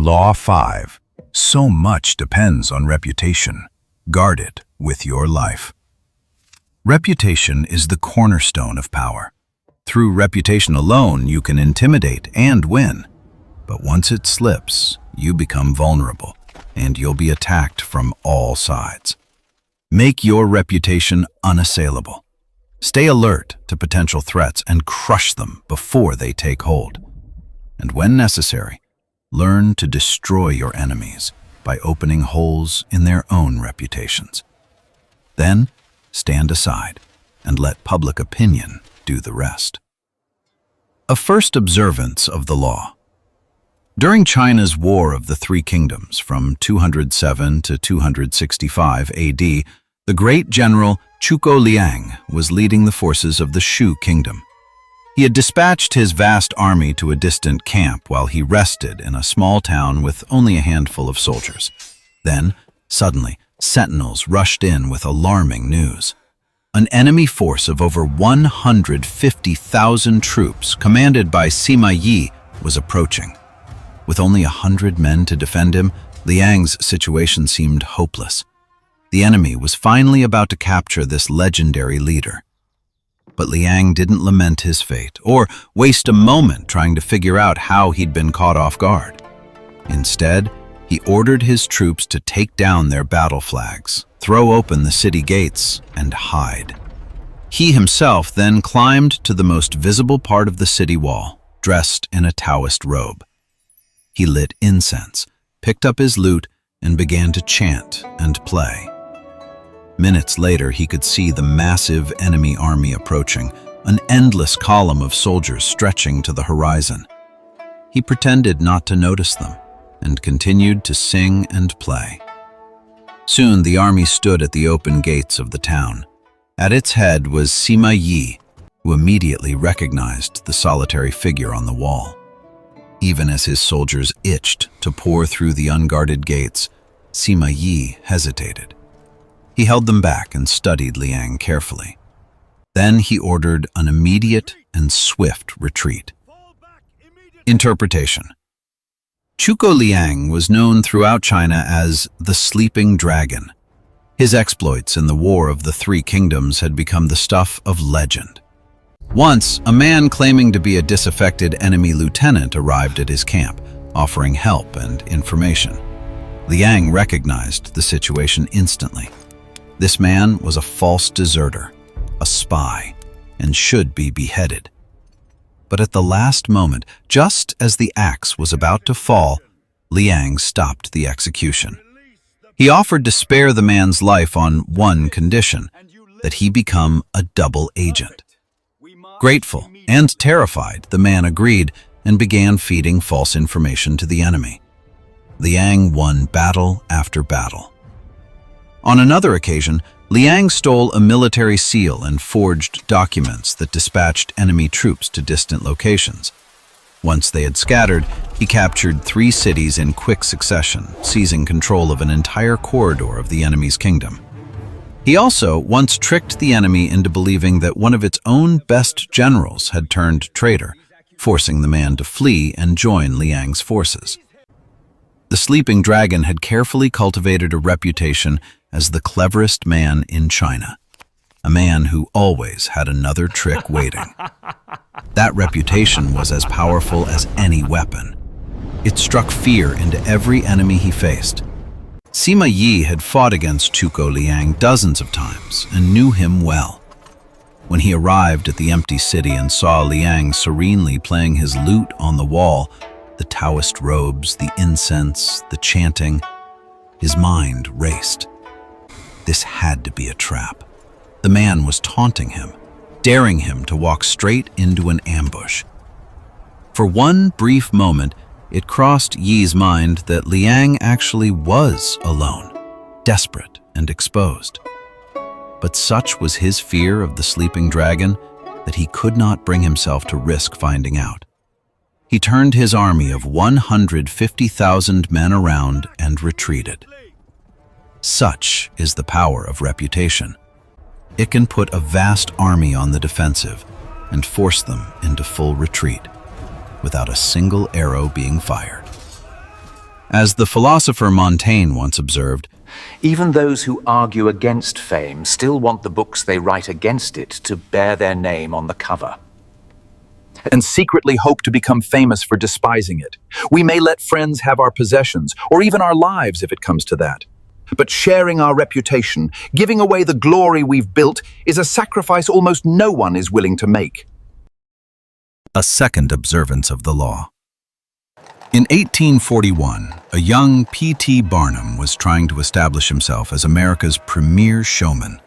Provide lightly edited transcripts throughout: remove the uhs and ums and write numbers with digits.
Law 5. So much depends on reputation. Guard it with your life. Reputation is the cornerstone of power. Through reputation alone, you can intimidate and win. But once it slips, you become vulnerable, and you'll be attacked from all sides. Make your reputation unassailable. Stay alert to potential threats and crush them before they take hold. And when necessary, learn to destroy your enemies by opening holes in their own reputations. Then, stand aside and let public opinion do the rest. A first observance of the law. During China's War of the Three Kingdoms from 207 to 265 AD, the great general Zhuge Liang was leading the forces of the Shu kingdom. He had dispatched his vast army to a distant camp while he rested in a small town with only a handful of soldiers. Then, suddenly, sentinels rushed in with alarming news. An enemy force of over 150,000 troops, commanded by Sima Yi, was approaching. With only 100 men to defend him, Liang's situation seemed hopeless. The enemy was finally about to capture this legendary leader. But Liang didn't lament his fate or waste a moment trying to figure out how he'd been caught off guard. Instead, he ordered his troops to take down their battle flags, throw open the city gates, and hide. He himself then climbed to the most visible part of the city wall, dressed in a Taoist robe. He lit incense, picked up his lute, and began to chant and play. Minutes later, he could see the massive enemy army approaching, an endless column of soldiers stretching to the horizon. He pretended not to notice them and continued to sing and play. Soon the army stood at the open gates of the town. At its head was Sima Yi, who immediately recognized the solitary figure on the wall. Even as his soldiers itched to pour through the unguarded gates, Sima Yi hesitated. He held them back and studied Liang carefully. Then he ordered an immediate and swift retreat. Interpretation. Zhuge Liang was known throughout China as the Sleeping Dragon. His exploits in the War of the Three Kingdoms had become the stuff of legend. Once, a man claiming to be a disaffected enemy lieutenant arrived at his camp, offering help and information. Liang recognized the situation instantly. This man was a false deserter, a spy, and should be beheaded. But at the last moment, just as the axe was about to fall, Liang stopped the execution. He offered to spare the man's life on one condition, that he become a double agent. Grateful and terrified, the man agreed and began feeding false information to the enemy. Liang won battle after battle. On another occasion, Liang stole a military seal and forged documents that dispatched enemy troops to distant locations. Once they had scattered, he captured 3 cities in quick succession, seizing control of an entire corridor of the enemy's kingdom. He also once tricked the enemy into believing that one of its own best generals had turned traitor, forcing the man to flee and join Liang's forces. The Sleeping Dragon had carefully cultivated a reputation as the cleverest man in China, a man who always had another trick waiting. That reputation was as powerful as any weapon. It struck fear into every enemy he faced. Sima Yi had fought against Zhuge Liang dozens of times and knew him well. When he arrived at the empty city and saw Liang serenely playing his lute on the wall, the Taoist robes, the incense, the chanting, his mind raced. This had to be a trap. The man was taunting him, daring him to walk straight into an ambush. For one brief moment, it crossed Yi's mind that Liang actually was alone, desperate and exposed. But such was his fear of the Sleeping Dragon that he could not bring himself to risk finding out. He turned his army of 150,000 men around and retreated. Such is the power of reputation. It can put a vast army on the defensive and force them into full retreat without a single arrow being fired. As the philosopher Montaigne once observed, Even those who argue against fame still want the books they write against it to bear their name on the cover. And secretly hope to become famous for despising it. We may let friends have our possessions, or even our lives if it comes to that. But sharing our reputation, giving away the glory we've built, is a sacrifice almost no one is willing to make. a second observance of the law. In 1841, a young P.T. Barnum was trying to establish himself as America's premier showman.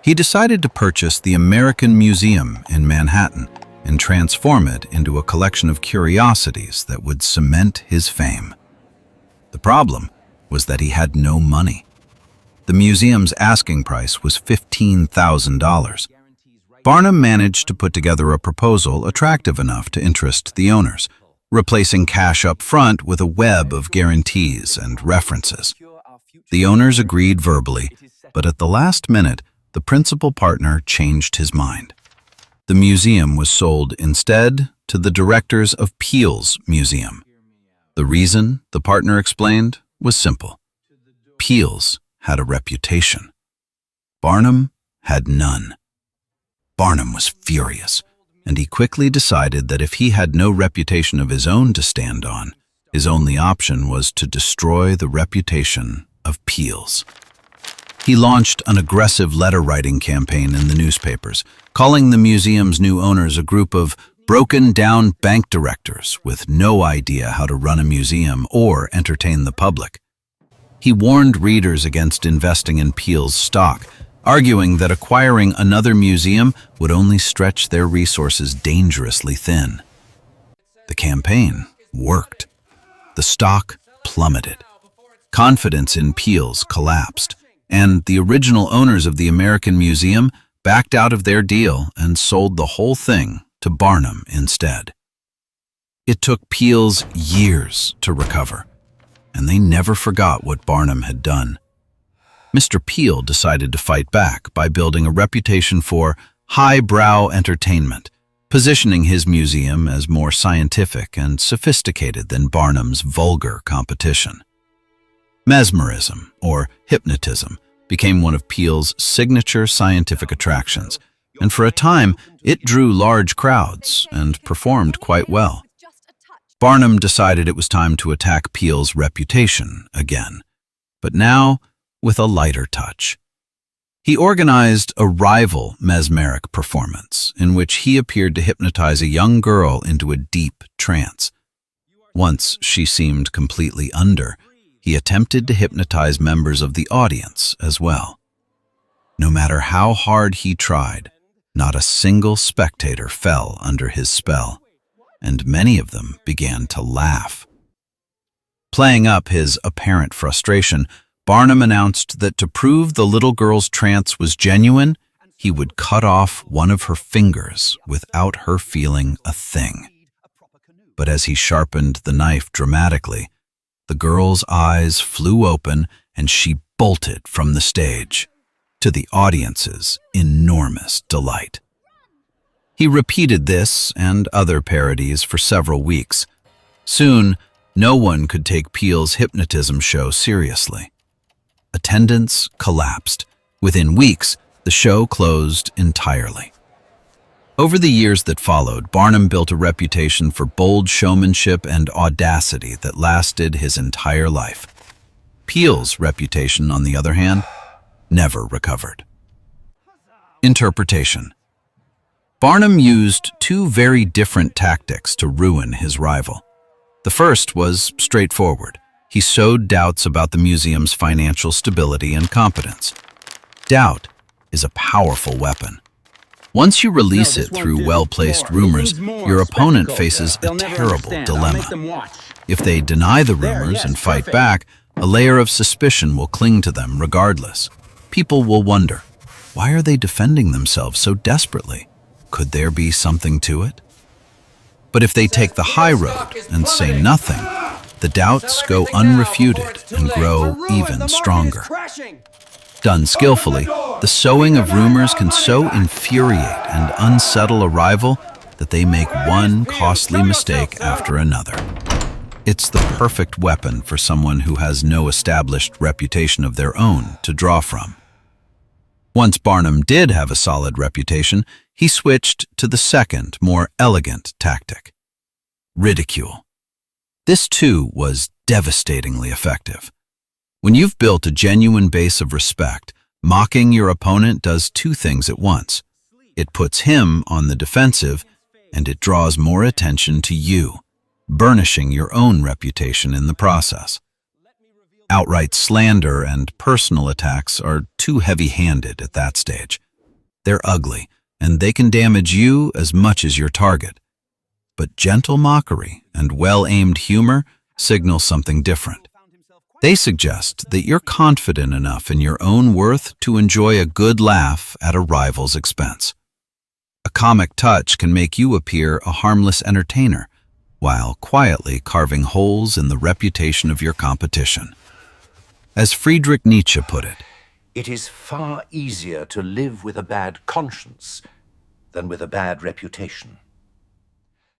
He decided to purchase the American Museum in Manhattan and transform it into a collection of curiosities that would cement his fame. The problem was that he had no money. The museum's asking price was $15,000. Barnum managed to put together a proposal attractive enough to interest the owners, replacing cash up front with a web of guarantees and references. The owners agreed verbally, but at the last minute, the principal partner changed his mind. The museum was sold instead to the directors of Peale's Museum. The reason, the partner explained, was simple. Peale's had a reputation. Barnum had none. Barnum was furious, and he quickly decided that if he had no reputation of his own to stand on, his only option was to destroy the reputation of Peale's. He launched an aggressive letter-writing campaign in the newspapers, calling the museum's new owners a group of broken-down bank directors with no idea how to run a museum or entertain the public. He warned readers against investing in Peale's stock, arguing that acquiring another museum would only stretch their resources dangerously thin. The campaign worked. The stock plummeted. Confidence in Peale's collapsed, and the original owners of the American Museum backed out of their deal and sold the whole thing to Barnum instead. It took Peale's years to recover, and they never forgot what Barnum had done. Mr. Peale decided to fight back by building a reputation for highbrow entertainment, positioning his museum as more scientific and sophisticated than Barnum's vulgar competition. Mesmerism, or hypnotism, became one of Peale's signature scientific attractions, and for a time it drew large crowds and performed quite well. Barnum decided it was time to attack Peale's reputation again, but now with a lighter touch. He organized a rival mesmeric performance in which he appeared to hypnotize a young girl into a deep trance. Once she seemed completely under, he attempted to hypnotize members of the audience as well. No matter how hard he tried, not a single spectator fell under his spell, and many of them began to laugh. Playing up his apparent frustration, Barnum announced that to prove the little girl's trance was genuine, he would cut off one of her fingers without her feeling a thing. But as he sharpened the knife dramatically, the girl's eyes flew open and she bolted from the stage, to the audience's enormous delight. He repeated this and other parodies for several weeks. Soon, no one could take Peale's hypnotism show seriously. Attendance collapsed. Within weeks, the show closed entirely. Over the years that followed, Barnum built a reputation for bold showmanship and audacity that lasted his entire life. Peale's reputation, on the other hand, never recovered. Interpretation. Barnum used two very different tactics to ruin his rival. The first was straightforward. He sowed doubts about the museum's financial stability and competence. Doubt is a powerful weapon. Once you release it through well-placed rumors, your opponent faces a terrible dilemma. If they deny the rumors and fight back, a layer of suspicion will cling to them regardless. People will wonder, why are they defending themselves so desperately? Could there be something to it? But if they take the high road and say nothing, the doubts go unrefuted and grow even stronger. Done skillfully, the sowing of rumors can so infuriate and unsettle a rival that they make one costly mistake after another. It's the perfect weapon for someone who has no established reputation of their own to draw from. Once Barnum did have a solid reputation, he switched to the second, more elegant tactic: ridicule. This too was devastatingly effective. When you've built a genuine base of respect, mocking your opponent does two things at once. It puts him on the defensive, and it draws more attention to you, burnishing your own reputation in the process. Outright slander and personal attacks are too heavy-handed at that stage. They're ugly, and they can damage you as much as your target. But gentle mockery and well-aimed humor signal something different. They suggest that you're confident enough in your own worth to enjoy a good laugh at a rival's expense. A comic touch can make you appear a harmless entertainer, while quietly carving holes in the reputation of your competition. As Friedrich Nietzsche put it, It is far easier to live with a bad conscience than with a bad reputation.